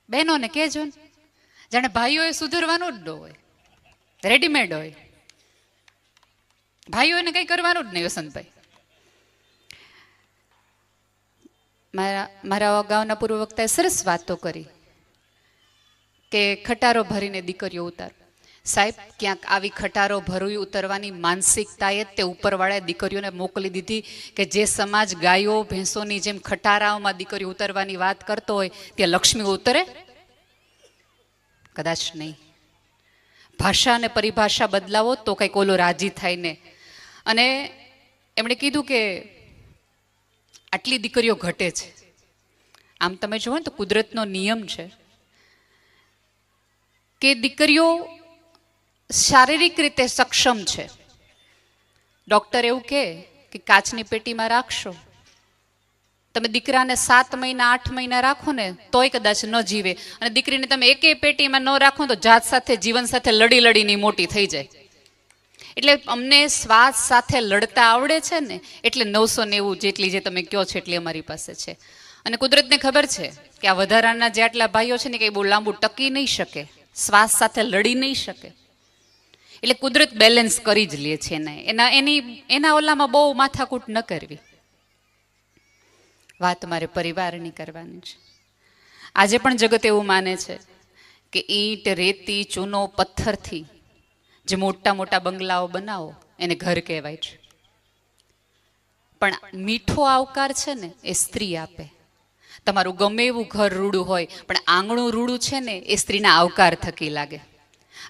બહેનોને કહેજો ને, જાણે ભાઈઓએ સુધરવાનું જ ન હોય, રેડીમેડ હોય. ભાઈઓને કંઈ કરવાનું જ નહીં. વસંતભાઈ, મારા અગાઉના પૂર્વ વક્તાએ સરસ વાતો કરી કે ખટારો ભરીને દીકરીઓ ઉતાર. સાહેબ, ક્યાંક આવી ખટારો ભરવી ઉતરવાની માનસિકતાએ તે ઉપરવાળાએ દીકરીઓને મોકલી દીધી કે જે સમાજ ગાયો ભેંસોની જેમ ખટારાઓમાં દીકરીઓ ઉતરવાની વાત કરતો હોય ત્યાં લક્ષ્મી ઉતરે? કદાચ નહીં. ભાષા અને પરિભાષા બદલાવો તો કંઈક ઓલો રાજી થાય ને. અને એમણે કીધું કે આટલી દીકરીઓ ઘટે છે. આમ તમે જુઓ ને તો કુદરતનો નિયમ છે કે દીકરીઓ શારીરિક રીતે સક્ષમ છે. ડૉક્ટર એવું કહે કે કાચની પેટીમાં રાખશો, તમે દીકરાને 7 મહિના 8 મહિના રાખો ને તોય કદાચ ન જીવે, અને દીકરીને તમે એકેય પેટીમાં ન રાખો તો જાત સાથે જીવન સાથે લડી લડીને મોટી થઈ જાય. એટલે અમને શ્વાસ સાથે લડતા આવડે છે ને, એટલે 990 જેટલી જે તમે કહો છો એટલી અમારી પાસે છે. અને કુદરતને ખબર છે કે આ વધારાના જે આટલા ભાઈઓ છે ને કંઈ બહુ લાંબુ ટકી નહીં શકે, શ્વાસ સાથે લડી નહીં શકે. એટલે કુદરત બેલેન્સ કરી જ લે છે ને. એના ઓલામાં બહુ માથાકૂટ ન કરવી. વાત મારે પરિવારની કરવાની છે. આજે પણ જગત એવું માને છે કે ઈંટ, રેતી, ચૂનો, પથ્થરથી જે મોટા મોટા બંગલાઓ બનાવો એને ઘર કહેવાય છે. પણ મીઠો આવકાર છે ને એ સ્ત્રી આપે. તમારું ગમે એવું ઘર રૂડું હોય પણ આંગણું રૂડું છે ને એ સ્ત્રીના આવકાર થકી લાગે.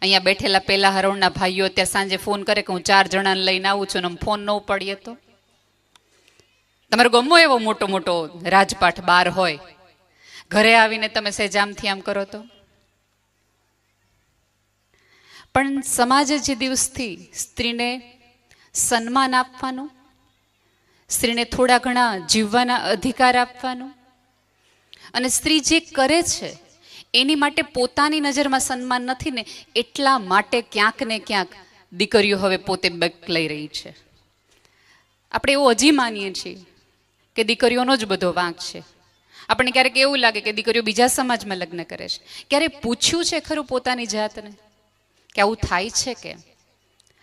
અહીંયા બેઠેલા પેલા હરોળના ભાઈઓ અત્યારે સાંજે ફોન કરે કે હું 4 જણાને લઈને આવું છું ને ફોન ન ઉપાડીએ તો? તમારો ગમો એવો મોટો મોટો રાજપાઠ બાર હોય, ઘરે આવીને તમે સહેજામથી આમ કરો તો? પણ સમાજે જે દિવસથી સ્ત્રીને સન્માન આપવાનું, સ્ત્રીને થોડા ઘણા જીવવાના અધિકાર આપવાનું, અને સ્ત્રી જે કરે છે એની માટે પોતાની નજરમાં સન્માન નથી ને, એટલા માટે ક્યાંક ને ક્યાંક દીકરીઓ હવે પોતે બેક લઈ રહી છે. આપણે એવું હજી માનીએ છીએ કે દીકરીઓનો જ બધો વાંક છે. આપણને ક્યારેક એવું લાગે કે દીકરીઓ બીજા સમાજમાં લગ્ન કરે છે. ક્યારે પૂછ્યું છે ખરું પોતાની જાતને કે આવું થાય છે? કે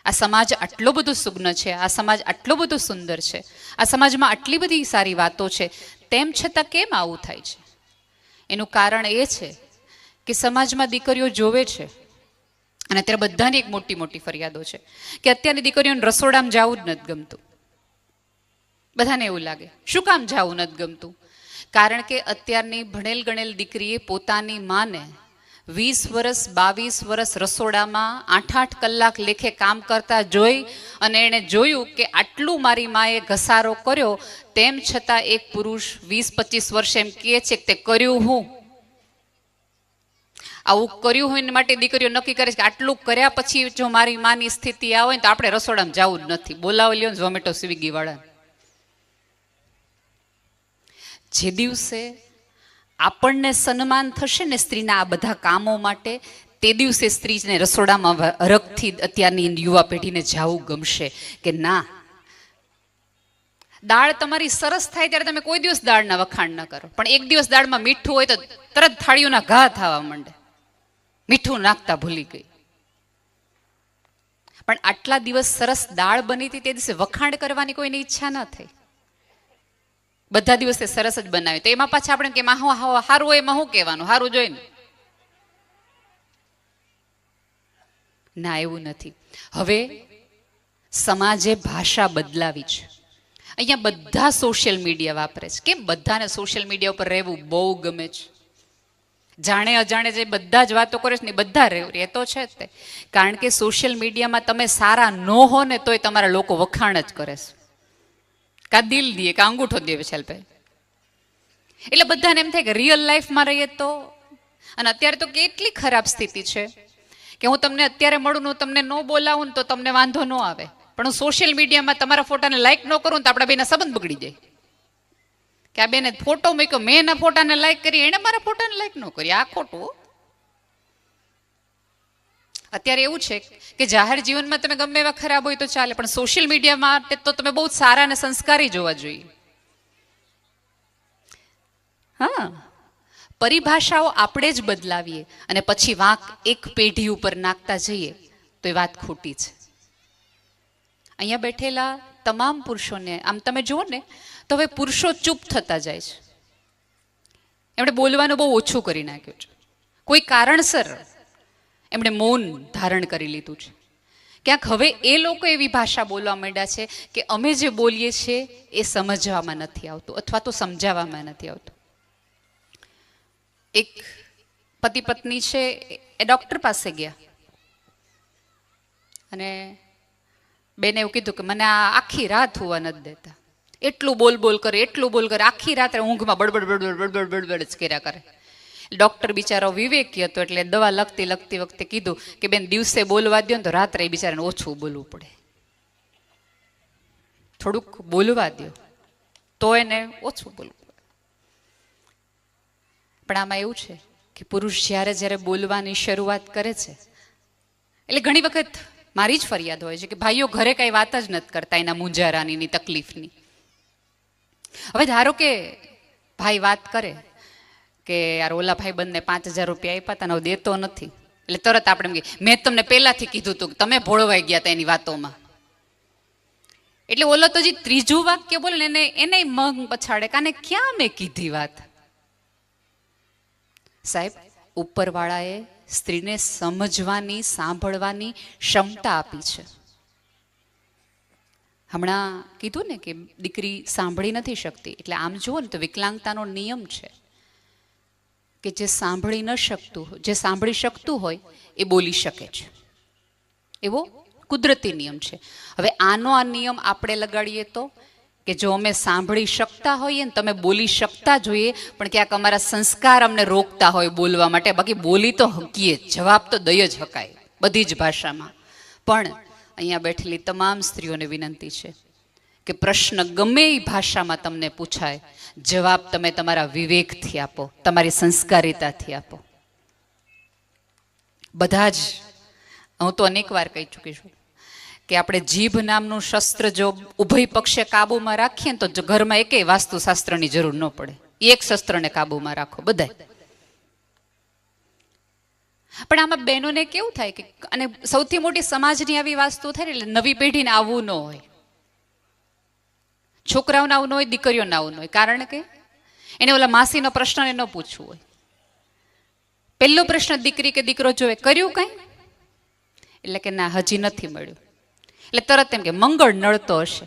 આ સમાજ આટલો બધો સુગ્ન છે, આ સમાજ આટલો બધો સુંદર છે, આ સમાજમાં આટલી બધી સારી વાતો છે, તેમ છતાં કેમ આવું થાય છે? એનું કારણ એ છે કે સમાજમાં દીકરીઓ જોવે છે. અને અત્યારે બધાની એક મોટી મોટી ફરિયાદો છે કે અત્યારની દીકરીઓને રસોડામાં જવું જ નથી ગમતું. બધાને એવું લાગે શું કામ જવું નથી ગમતું? કારણ કે અત્યારની ભણેલ ગણેલ દીકરીએ પોતાની માને 20 વર્ષ 22 વર્ષ રસોડામાં 8-8 કલાક લેખે કામ કરતા જોઈ, અને એણે જોયું કે આટલું મારી માએ ઘસારો કર્યો, તેમ છતાં એક પુરુષ 20-25 વર્ષે એમ કહે છે કે તે કર્યું હું. આવું કર્યું હોય માટે દીકરીઓ નક્કી કરે છે કે આટલું કર્યા પછી જો મારી માની સ્થિતિ આવે ને તો આપણે રસોડામાં જવું જ નથી. બોલાવી લ્યો ઝોમેટો સ્વિગી વાળા. જે દિવસે આપણને સન્માન થશે ને સ્ત્રીના આ બધા કામો માટે, તે દિવસે સ્ત્રીને રસોડામાં હરખથી અત્યારની યુવા પેઢીને જવું ગમશે કે ના. દાળ તમારી સરસ થાય ત્યારે તમે કોઈ દિવસ દાળના વખાણ ન કરો, પણ એક દિવસ દાળમાં મીઠું હોય તો તરત થાળીઓના ઘા થવા માંડે. મીઠું નાખતા ભૂલી ગઈ. પણ આટલા દિવસ સરસ દાળ બની હતી તે દિવસે વખાણ કરવાની કોઈની ઈચ્છા ન થઈ. બધા દિવસે સરસ જ બનાવે તો એમાં પાછા આપણે કે સારું હોય એમાં શું કહેવાનું, સારું જોઈને. ના, એવું નથી. હવે સમાજે ભાષા બદલાવી છે. અહીંયા બધા સોશિયલ મીડિયા વાપરે છે. કેમ બધાને સોશિયલ મીડિયા ઉપર રહેવું બહુ ગમે છે? જાણે અજાણે જે બધા જ વાતો કરે છે ને બધા રહેતો છે જ તે. કારણ કે સોશિયલ મીડિયામાં તમે સારા ન હો ને તોય તમારા લોકો વખાણ જ કરે છે. કા દિલ દે કા અંગૂઠો દે વિશાલભાઈ. એટલે બધાને એમ થાય કે રિયલ લાઈફમાં રહીએ તો. અને અત્યારે તો કેટલી ખરાબ સ્થિતિ છે કે હું તમને અત્યારે મળું ને તમને ન બોલાવું ને તો તમને વાંધો ન આવે, પણ હું સોશિયલ મીડિયામાં તમારા ફોટાને લાઈક ન કરું તો આપણા બેના સંબંધ બગડી જાય. કે આ બેને ફોટો મૂક્યો, મેં એના ફોટાને લાઈક કરી, એને મારા ફોટાને લાઈક ન કરી. આ ખોટું. અત્યારે એવું છે કે જાહેર જીવનમાં તમે ગમે એવા ખરાબ હોય તો ચાલે, પણ સોશિયલ મીડિયા માટે તો તમે બહુ સારા અને સંસ્કારી જોવા જોઈએ. હા, પરિભાષાઓ આપણે જ બદલાવીએ અને પછી વાંક એક પેઢી ઉપર નાખતા જઈએ તો એ વાત ખોટી છે. અહીંયા બેઠેલા તમામ પુરુષોને આમ તમે જુઓ ને તો હવે પુરુષો ચૂપ થતા જાય છે. એમણે બોલવાનું બહુ ઓછું કરી નાખ્યું છે. કોઈ કારણસર એમણે મૌન ધારણ કરી લીધું છે. ક્યાંક હવે એ લોકો એવી ભાષા બોલવા માંડ્યા છે કે અમે જે બોલીએ છીએ એ સમજવામાં નથી આવતું અથવા તો સમજાવવામાં નથી આવતું. એક પતિ પત્ની છે એ ડૉક્ટર પાસે ગયા અને બેને એવું કીધું કે મને આ આખી રાત હોવા નથી દેતા, એટલું બોલ બોલ કરે, એટલું બોલ કરે, આખી રાત્રે ઊંઘમાં બડબડ બડબડ બડબડ બડબડ જ કર્યા કરે. ડૉક્ટર બિચારો વિવેકી હતો એટલે દવા લખતી વખતે કીધું કે બેન દિવસે બોલવા દો ને તો રાત્રે એ બિચારાને ઓછું બોલવું પડે, થોડુંક બોલવા દો તો એને ઓછું બોલવું પડે. પણ આમાં એવું છે કે પુરુષ જ્યારે બોલવાની શરૂઆત કરે છે એટલે ઘણી વખત મારી જ ફરિયાદ હોય છે કે ભાઈઓ ઘરે કાંઈ વાત જ નથી કરતા એના મૂંઝારાની તકલીફની. હવે ધારો કે ભાઈ વાત કરે કે યાર ઓલા ભાઈ બંને 5,000 રૂપિયા આપ્યા હતા ને હવે દેતો નથી, એટલે તરત આપણે એમ કહીએ મેં તમને પહેલાથી કીધું હતું, તમે ભોળવાઈ ગયા હતા એની વાતોમાં. એટલે ઓલો તો જે ત્રીજું વાક્ય બોલે ને એને મગ પછાડે કાને ક્યાં મેં કીધી વાત. સાહેબ, ઉપરવાળાએ સ્ત્રીને સમજવાની, સાંભળવાની ક્ષમતા આપી છે. હમણાં કીધું ને કે દીકરી સાંભળી નથી શકતી, એટલે આમ જુઓ ને તો વિકલાંગતાનો નિયમ છે કે જે સાંભળી શકતું હોય એ બોલી શકે છે, એવો કુદરતી નિયમ છે. હવે આનો આ નિયમ આપણે લગાડીએ તો કે જો અમે સાંભળી શકતા હોઈએ ને તમે બોલી શકતા જોઈએ, પણ ક્યાંક અમારા સંસ્કાર અમને રોકતા હોય બોલવા માટે. બાકી બોલી તો હકીએ, જવાબ તો દઈ જ હકાય બધી જ ભાષામાં. પણ અહીંયા બેઠેલી તમામ સ્ત્રીઓને વિનંતી છે કે પ્રશ્ન ગમે એ ભાષામાં તમને પૂછાય, જવાબ તમે તમારા વિવેકથી આપો, તમારી સંસ્કારિતાથી આપો. બધા જ, હું તો અનેક વાર કહી ચૂકી છું કે આપણે જીભ નામનું શસ્ત્ર જો ઉભય પક્ષે કાબુમાં રાખીએ ને તો ઘરમાં એકેય વાસ્તુશાસ્ત્રની જરૂર ન પડે. એક શસ્ત્રને કાબુમાં રાખો બધાય. પણ આમાં બહેનોને કેવું થાય કે, અને સૌથી મોટી સમાજની આવી વાસ્તુ થાય એટલે નવી પેઢીને આવવું ન હોય, છોકરાઓને આવું ન હોય, દીકરીઓને આવું ન હોય. કારણ કે એને ઓલા માસીનો પ્રશ્નને ન પૂછવું હોય. પહેલો પ્રશ્ન દીકરી કે દીકરો જોવે, કર્યું કઈ? એટલે કે ના, હજી નથી મળ્યું. એટલે તરત એમ કે મંગળ નડતો હશે.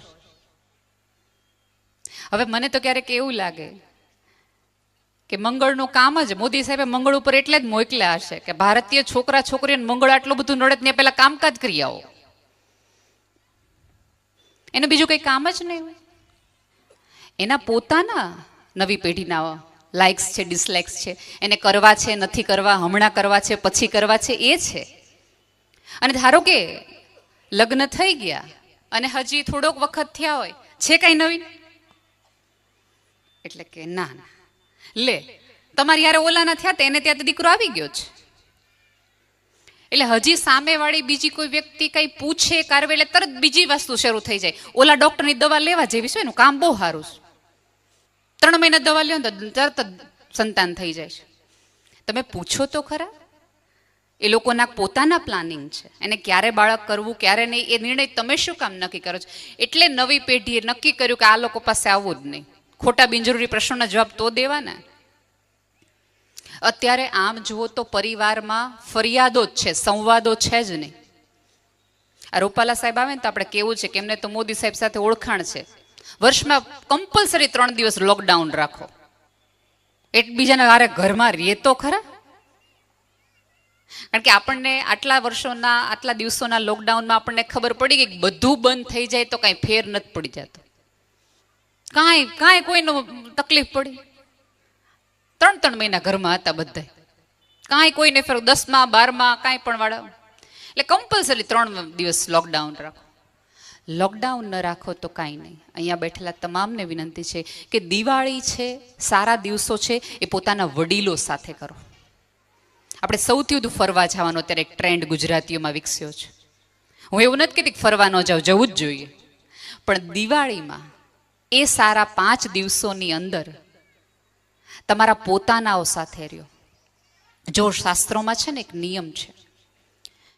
હવે મને તો ક્યારેક એવું લાગે કે મંગળનું કામ જ મોદી સાહેબે મંગળ ઉપર એટલે જ મોકલ્યા હશે કે ભારતીય છોકરા છોકરીઓને મંગળ આટલું બધું નડે ત્યાં પેલા કામકાજ કરી આવો. એનું બીજું કઈ કામ જ નહીં હોય. એના પોતાના નવી પેઢીના લાઇક્સ છે, ડિસલાઇક્સ છે, એને કરવા છે, નથી કરવા, હમણાં કરવા છે, પછી કરવા છે, એ છે. અને ધારો કે લગ્ન થઈ ગયા અને હજી થોડોક વખત થયા હોય, છે કઈ નવીન? એટલે કે ના ના, લે તમારી યારે ઓલાના થયા તેને ત્યાં દીકરો આવી ગયો છે. એટલે હજી સામેવાળી બીજી કોઈ વ્યક્તિ કઈ પૂછે કારવે એટલે તરત બીજી વસ્તુ શરૂ થઈ જાય. ઓલા ડોક્ટરની દવા લેવા જેવી છે, એનું કામ બહુ સારું છે, 3 મહિના દવા લ્યો ને તો તરત જ સંતાન થઈ જાય છે. તમે પૂછો તો ખરા, એ લોકોના પોતાના પ્લાનિંગ છે, એને ક્યારે બાળક કરવું ક્યારે નહીં એ નિર્ણય તમે શું કામ નક્કી કરો છો? એટલે નવી પેઢીએ નક્કી કર્યું કે આ લોકો પાસે આવવું જ નહીં, ખોટા બિનજરૂરી પ્રશ્નોના જવાબ તો દેવાના. અત્યારે આમ જુઓ તો પરિવારમાં ફરિયાદો જ છે, સંવાદો છે જ નહીં. આ રૂપાલા સાહેબ આવે ને તો આપણે કેવું છે કે એમને તો મોદી સાહેબ સાથે ઓળખાણ છે, વર્ષમાં કમ્પલસરી 3 દિવસ લોકડાઉન રાખો, એકબીજાના હારે ઘરમાં રહે તો ખરા. કારણ કે આપણને આટલા વર્ષોના આટલા દિવસોના લોકડાઉનમાં આપણને ખબર પડી ગઈ કે બધું બંધ થઈ જાય તો કાંઈ ફેર નથી પડી જતો, કાંઈ કોઈનો તકલીફ પડી. 3 મહિના ઘરમાં હતા બધા, કાંઈ કોઈને ફેર 10માં 12માં કાંઈ પણ વાળા. એટલે કમ્પલસરી 3 દિવસ લોકડાઉન રાખો. લોકડાઉન ન રાખો તો કાંઈ નહીં. અહીંયા બેઠેલા તમામને વિનંતી છે કે દિવાળી છે, સારા દિવસો છે, એ પોતાના વડીલો સાથે કરો. આપણે સૌથી વધુ ફરવા જવાનો અત્યારે એક ટ્રેન્ડ ગુજરાતીઓમાં વિકસ્યો છે. હું એવું નથી કહેતી કે ફરવા ન જાવ, જવું જ જોઈએ, પણ દિવાળીમાં એ સારા 5 દિવસોની અંદર તમારા પોતાનાઓ સાથે રહ્યો. જો શાસ્ત્રોમાં છે ને એક નિયમ છે,